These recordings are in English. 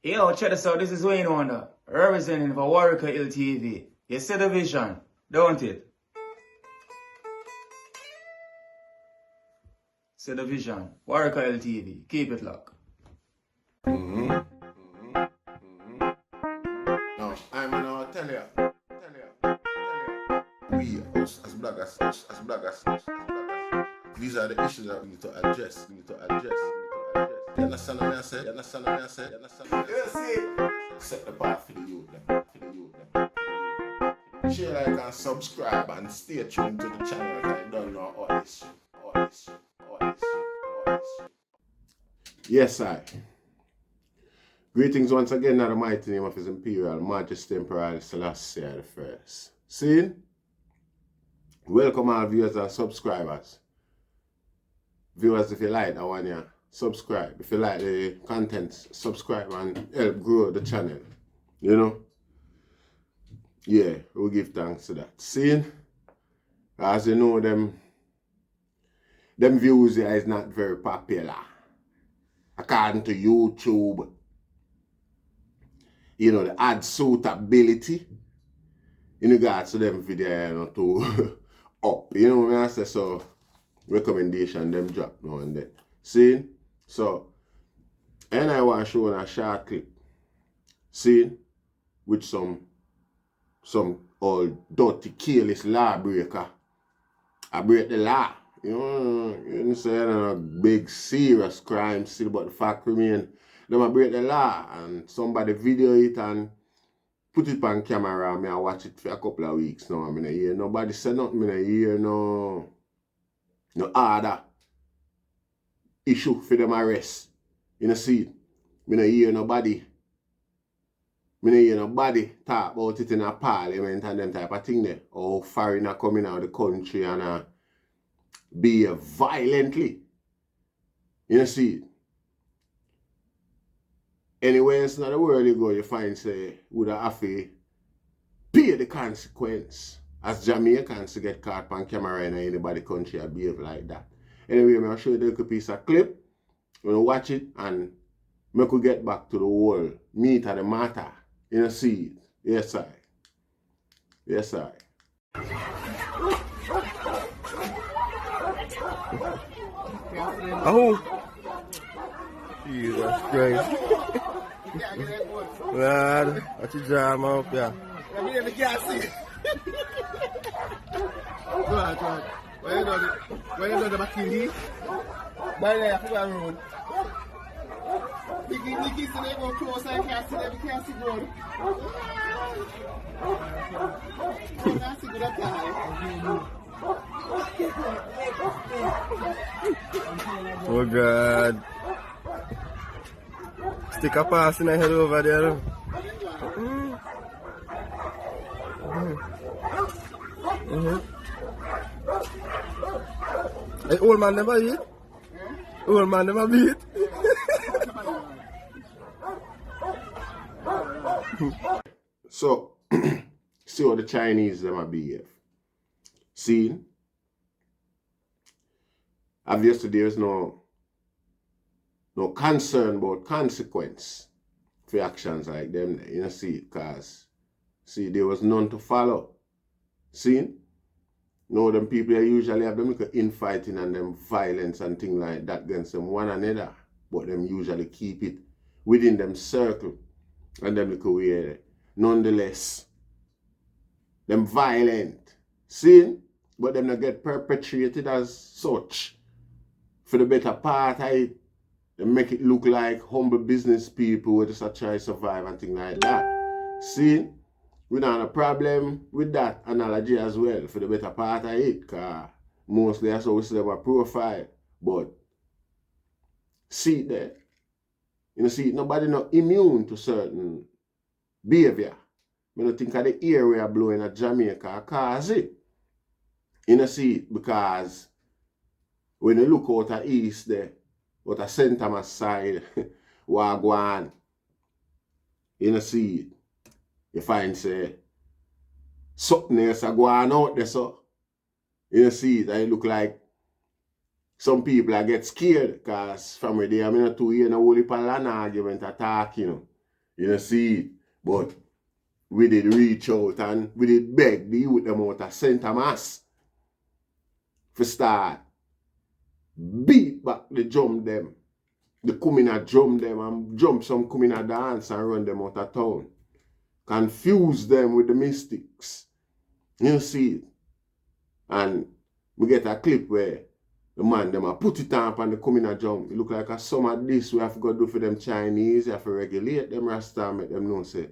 Yo, check this out. This is Wayne Wonder, representing for Warieka LTV. You see the vision, don't it? See the vision. Warieka LTV. Keep it locked. No, I'm gonna tell you. We, us as bloggers, these are the issues that we need to address. You understand what I said? You see? Set the path for the youth. Share, like, and subscribe and stay tuned to the channel. I don't know all this shit. Yes, I. Greetings once again in the mighty name of His Imperial Majesty Emperor Selassie I. See? Welcome all viewers and subscribers. Viewers, if you like that one, yeah, subscribe. If you like the content, subscribe and help grow the channel. You know? Yeah, we'll give thanks to that. See? As you know, them views here is not very popular. According to YouTube, you know, the ad suitability in regards to them video, you know, to up. You know what I say? So, recommendation them drop now and then. See? So, and I want to show a short clip. See? With some old dirty, careless lawbreaker. I break the law. You know, you say a big serious crime still, but the fact remain, them I break the law and somebody video it and put it on camera and I watch it for a couple of weeks now. I mean, I hear nobody say nothing, I hear no other issue for them arrest. You know, see, I hear nobody talk about it in a parliament and them type of thing there. Or foreigner coming out of the country and behave violently. You know, see. Anywhere else in the world you go, you find say would have to pay the consequence. As Jamaicans to get caught on camera in anybody country and behave like that. Anyway, I'll show you a little piece of clip. You know, watch it and make we get back to the whole meat of the matter. You know, see it. Yes, I. Oh, Jesus Christ. Lad, what you jam up, yeah? Go on. Where you done the McKinney? By there, I forgot road. Nicky, so they go close, I can't see them, we can't see road. Can't see good at time. Oh God. Stick a pass in the head over there. Hey, old man never eat? Old man never beat? So, see what the Chinese them a behave. See? Obviously, there's no concern about consequence for actions like them. You know, see, because, see, there was none to follow. See? No, them people usually have them like infighting and them violence and things like that against them one another. But them usually keep it within them circle and them little way. Nonetheless, them violent. See? But them not get perpetrated as such. For the better part of it, they make it look like humble business people who just try to survive and things like that. See? We don't have a problem with that analogy as well for the better part of it, because mostly that's how we see them a profile. But see it there. You know, see, nobody not immune to certain behavior. I don't think of the air we are blowing at Jamaica cause it. You know, see it, because when you look out at east there, out at St. Thomas side, Wagwan, you know, see it. You find say something else are going out there, so you see it, and it look like some people are get scared because from where they are not too hear no whole heap of land argument attack, you know. You know, see it. But we did reach out and we did beg the youth them out of St. Thomas for start beat back the drum them. The come in a drum them and jump some come in a dance and run them out of town. Confuse them with the mystics. You see it. And we get a clip where the man them a put it on and they come in a jump. It look like a some of this we have to go do for them Chinese. We have to regulate them Rasta and make them know say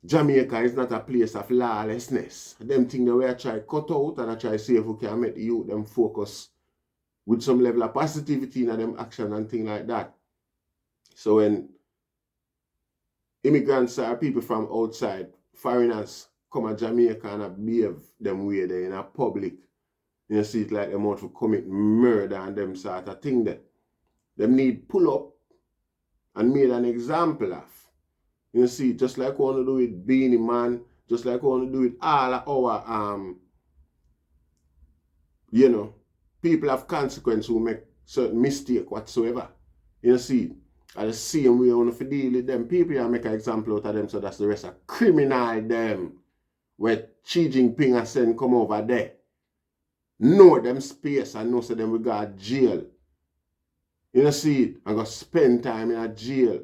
Jamaica is not a place of lawlessness. Them thing that we are try cut out and I try see if we can make the youth them focus with some level of positivity in them action and thing like that. So when immigrants or people from outside, foreigners come to Jamaica and behave them way there in a public, you see it like them out to commit murder and them sort of thing there. Them need pull up and made an example of. You see, just like we want to do with Beanie Man, just like we want to do with all of our, you know, people of consequence who make certain mistake whatsoever. You see, at the same way we want to deal with them people and make an example out of them, so that's the rest of criminal them. Where Xi Jinping has sent come over there. Know them space and know so them we got jail. You see it, and go spend time in a jail.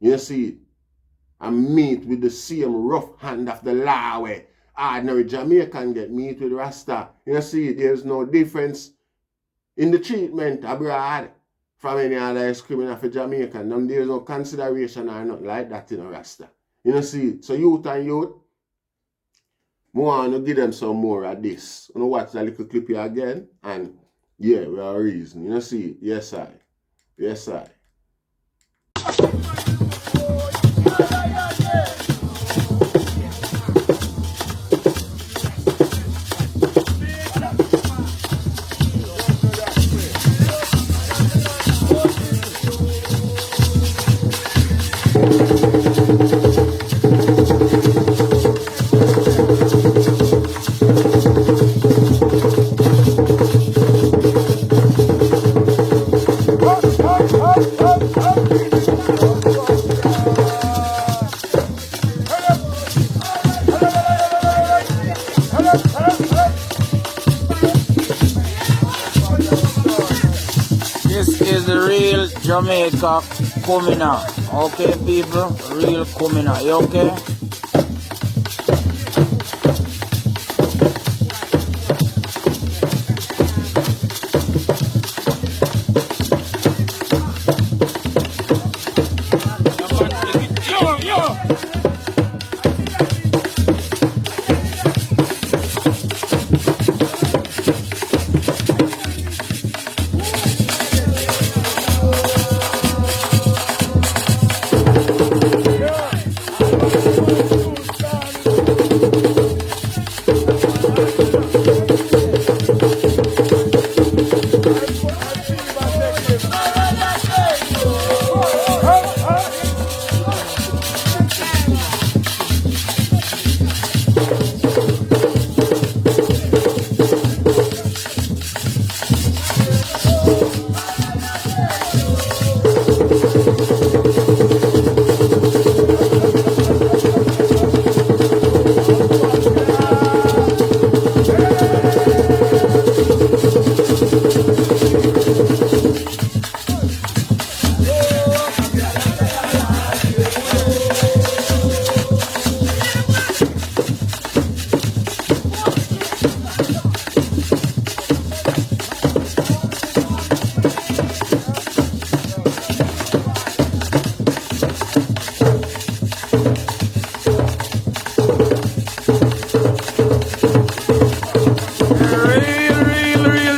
You see it. And meet with the same rough hand of the law where ordinary Jamaican get meet with Rasta. You see it, there's no difference in the treatment abroad from any other criminal for Jamaican. And there's no consideration or nothing like that in a Rasta. You see it. So youth and youth, I want to give them some more of this. You know, watch that little clip here again. And yeah, we have a reason. You see it. Yes, I. Yes, I. This is the real Jamaica coming out. Okay, people? Real coming out. You okay?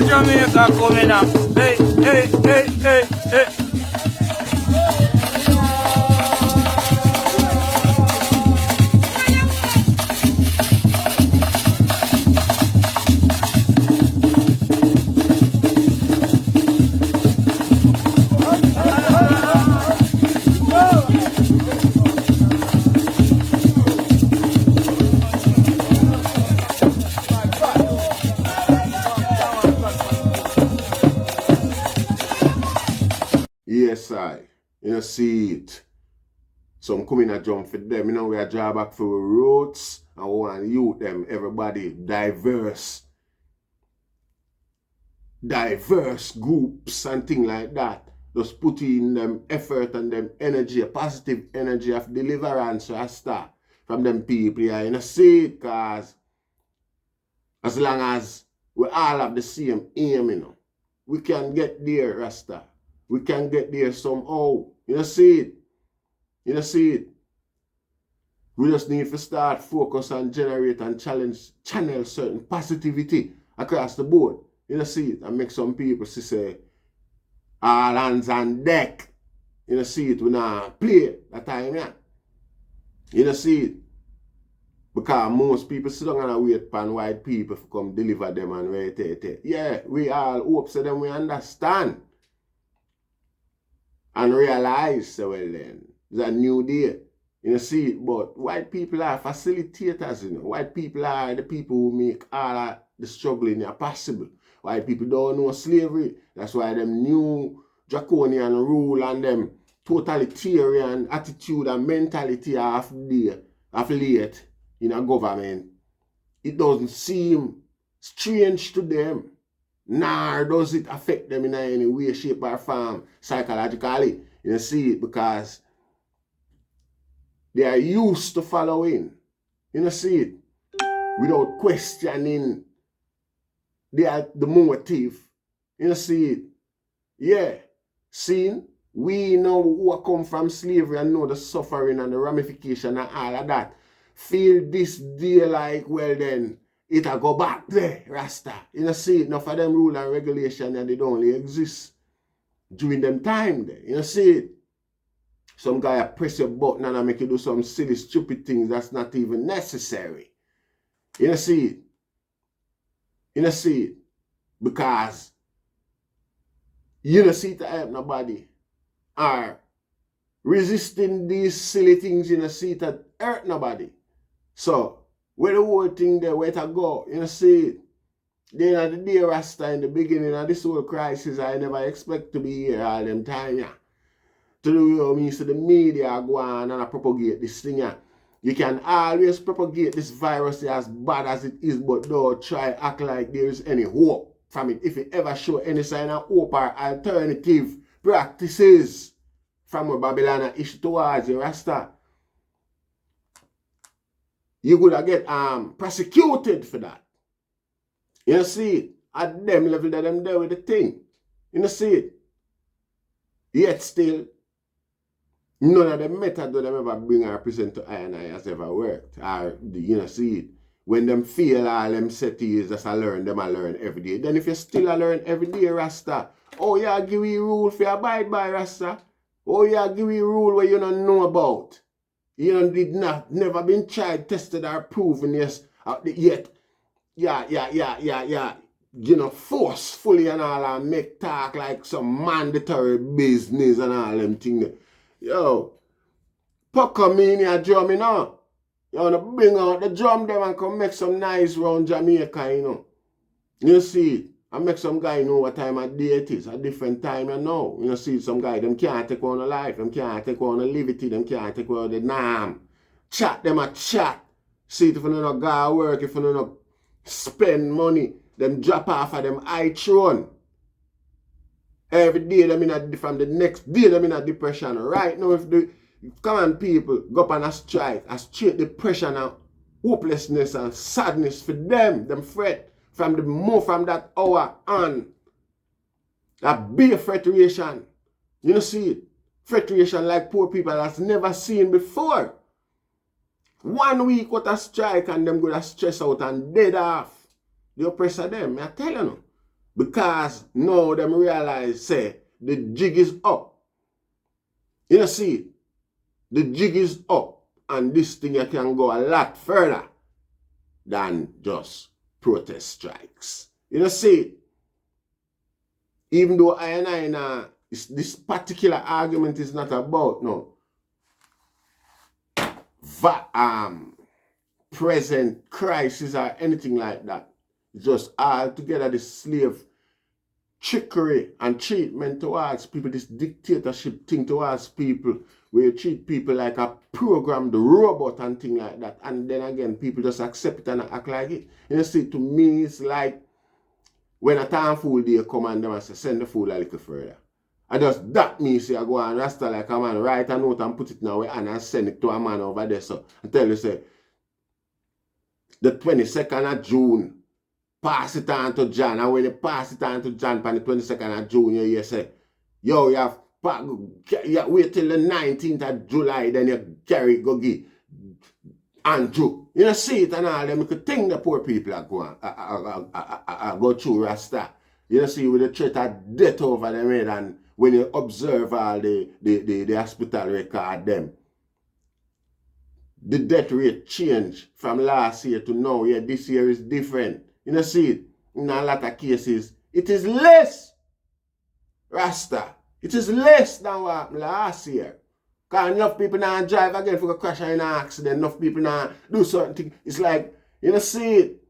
Jamaica coming up. Hey, hey, hey, hey, hey. Yes, I. You know, see it. Some come in a jump for them. You know, we are draw back for our roots and we want youth them, everybody, diverse groups and things like that. Just put in them effort and them energy, a positive energy of deliverance Rasta from them people. Yeah, you know, see it, cause as long as we all have the same aim, you know, we can get there, Rasta. We can get there somehow. You know, see it. You know, see it. We just need to start focus and generate and channel certain positivity across the board. You know, see it. And make some people say, all hands on deck. You know, see it. We not play that time, yeah. You know, see it. Because most people sit down and wait for white people to come deliver them and wait. Yeah, we all hope so then we understand. And realize, so well then, it's a new day. You know, see it, but white people are facilitators, you know. White people are the people who make all of the struggling possible. White people don't know slavery. That's why them new draconian rule and them totalitarian attitude and mentality of late in a government. It doesn't seem strange to them. Nor does it affect them in any way, shape, or form psychologically. You see it because they are used to following. You see it without questioning the motive. You see it. Yeah. Seeing we know who come from slavery and know the suffering and the ramification and all of that. Feel this day like, well then, it'll go back there, Rasta. You know, see it, enough of them rule and regulation and they don't only exist during them time there. You know, see it. Some guy press your button and make you do some silly, stupid things that's not even necessary. You know, see it. You know, see it. Because you don't see it to help nobody. Or resisting these silly things, you know, see it to hurt nobody. So, where the whole thing there, where to go, you know, see it. Then at the day, Rasta, in the beginning of this whole crisis, I never expect to be here all them time, yeah. To the means to the media go on and propagate this thing, yeah. You can always propagate this virus as bad as it is, but don't try act like there is any hope from it. If it ever show any sign of hope or alternative practices from where Babylon is towards you, Rasta, you would get prosecuted for that. You see it? At them level that them there with the thing. You see it? Yet still, none of the method that them ever bring or present to I and I has ever worked. Or, you see it? When them feel all them settings just a learn, them a learn every day. Then if you still a learn every day, Rasta, oh yeah, give you rule for abide by, Rasta. Oh yeah, give you rule where you don't know about. You know, did not, never been tried, tested, or proven yet. Yeah. You know, forcefully and all, and make talk like some mandatory business and all them things. Yo, pucker me in your drum, you know. You want to bring out the drum them and come make some nice round Jamaica, you know. You see it. And make some guy know what time of day it is. A different time, you know. You see some guy, them can't take on a life. Them can't take on a liberty. Them can't take on the norm. Chat them a chat. See it if you don't go work, if you don't spend money. Them drop off of them high throne. Every day them from the next day them in a depression. Right now if the common people go up on a strike, a straight depression and hopelessness and sadness for them fret. From that hour on, that big frustration. You know, see it? Frustration like poor people has never seen before. 1 week with a strike and them go to stress out and dead off. The oppressor them, I tell you no. Because now them realize, say, the jig is up. You know, see it? The jig is up. And this thing you can go a lot further than just protest strikes. You know, see, even though this particular argument is not about present crisis or anything like that. Just altogether the slave trickery and treatment towards people, this dictatorship thing towards people, where you treat people like a programmed robot and thing like that. And then again, people just accept it and act like it. You see, to me, it's like when a time fool day come and them say, send the fool a little further. And just that means I go and Rasta like a man, write a note and put it in our hand and send it to a man over there. So I tell you, say, the 22nd of June, pass it on to John. And when you pass it on to John on the 22nd of June, you say, yo, you have wait till the 19th of July, then you carry it, go give Andrew. You know, see it and all them. You could think the poor people are going go through Rasta. You know, see with the threat of death over them head, and when you observe all the hospital record them, the death rate change from last year to now. Yeah, this year is different. You know, see it in a lot of cases. It is less, Rasta. It is less than what happened last year. Because enough people now drive again for a crash in an accident. Enough people now do certain things. It's like, you know, see it.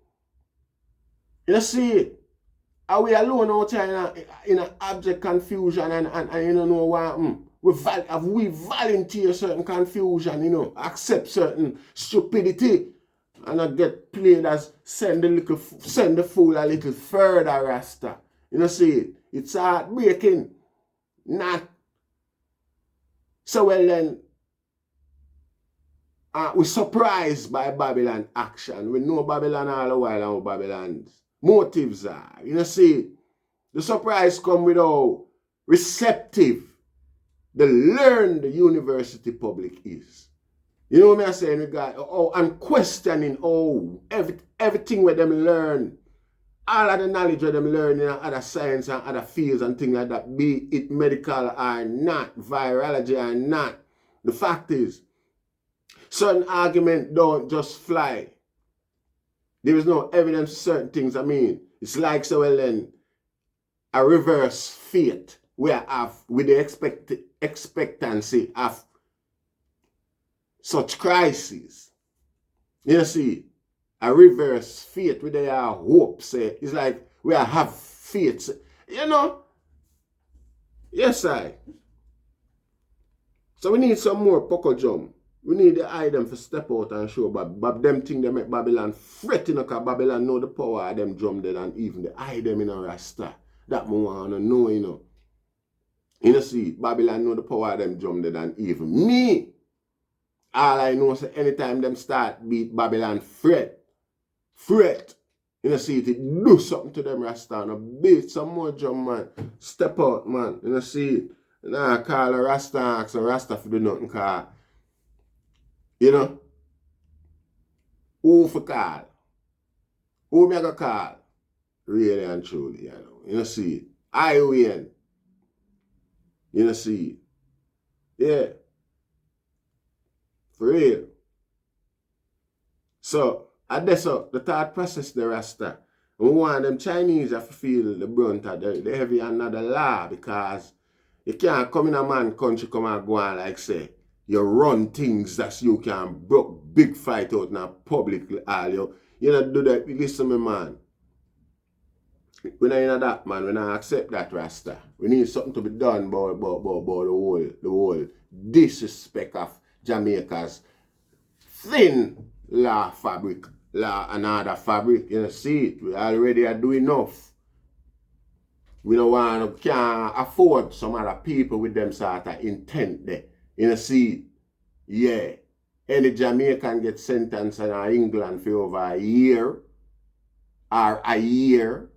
You know, see it. Are we alone out here in an abject confusion and you don't know what have we volunteer certain confusion, you know, accept certain stupidity and not get played as send the fool a little further, Rasta. You know, see it. It's heartbreaking. Not so well then. We're surprised by Babylon action. We know Babylon all the while and what Babylon's motives are. You know, see, the surprise come with how receptive the learned university public is. You know what I'm saying? Regard, and questioning everything where them learn, all of the knowledge where them learn in other science and other fields and things like that, be it medical or not, virology or not. The fact is, certain arguments don't just fly. There is no evidence for certain things. I mean, it's like so well then a reverse fate where with the expectancy of such crises. You see, a reverse fate where they are hope, say, it's like we have faith. You know? Yes, I. So we need some more poco jump. We need the item to step out and show Bob them thing they make Babylon fretting because Babylon know the power of them drum dead and even the item in a Rasta. That more wanna know, you know. You know, see, Babylon know the power of them drum dead and even me. All I know is anytime them start beat Babylon fret. You know, see, it do something to them Rasta and beat some more drum, man. Step out, man. You know, see it. Nah, call a Rasta and ask a Rasta for do nothing, cause you know, who for call? Who me go call? Really and truly, you know. You know, see it. I win. You know, see it. Yeah. For real. So, at this up, the thought process the Rasta. We want them Chinese to feel the brunt of the heavy another law because you can't come in a man country come and go on like say, you run things that you can broke big fight out in a public all you know do that. Listen me man. We not in that man, we not accept that Rasta. We need something to be done about the whole disrespect of Jamaica's thin law fabric, law and other fabric. You know, see it. We already are doing enough. We don't can't afford some other people with them sort of intent there. You know, see it. Yeah. Any Jamaican get sentenced in England for over a year or a year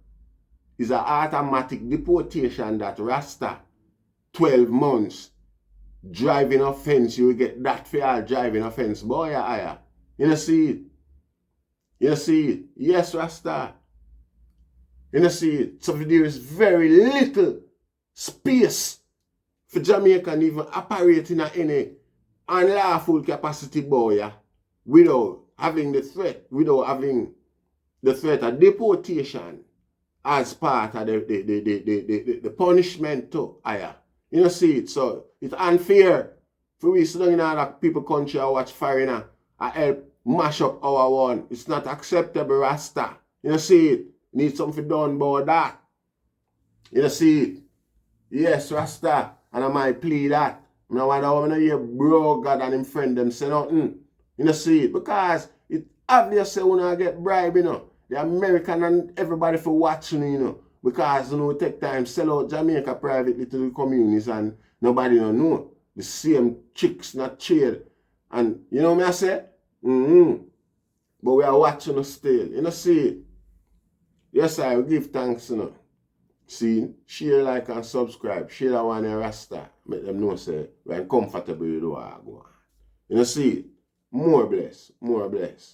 is an automatic deportation that Rasta 12 months driving offense. You will get that for your driving offense. Boy, yeah. You know, see it. You know, see it. Yes, Rasta. You know, see it. So there is very little space for Jamaican even operate in any unlawful capacity, boy, without having the threat of deportation as part of the punishment too. You know, see it. So it's unfair for we sit down in other people country and watch foreigner and help mash up our one. It's not acceptable, Rasta. You know, see it. Need something done about that. You know, see it? Yes, Rasta. And I might plea that. I wonder how I hear bro God and him friend them say nothing. You know, see it? Because it obviously when I get bribe, you know. The American and everybody for watching, you know. Because, you know, it take time sell out Jamaica privately to the communities and nobody don't know. The same chicks not cheered. And, you know what I say? But we are watching us still. You know, see it? Yes, I will give thanks, you know. See, share, like, and subscribe. Share that one in Rasta. Make them know, say, we're comfortable with what I go on. You know, see it? More bless. More bless.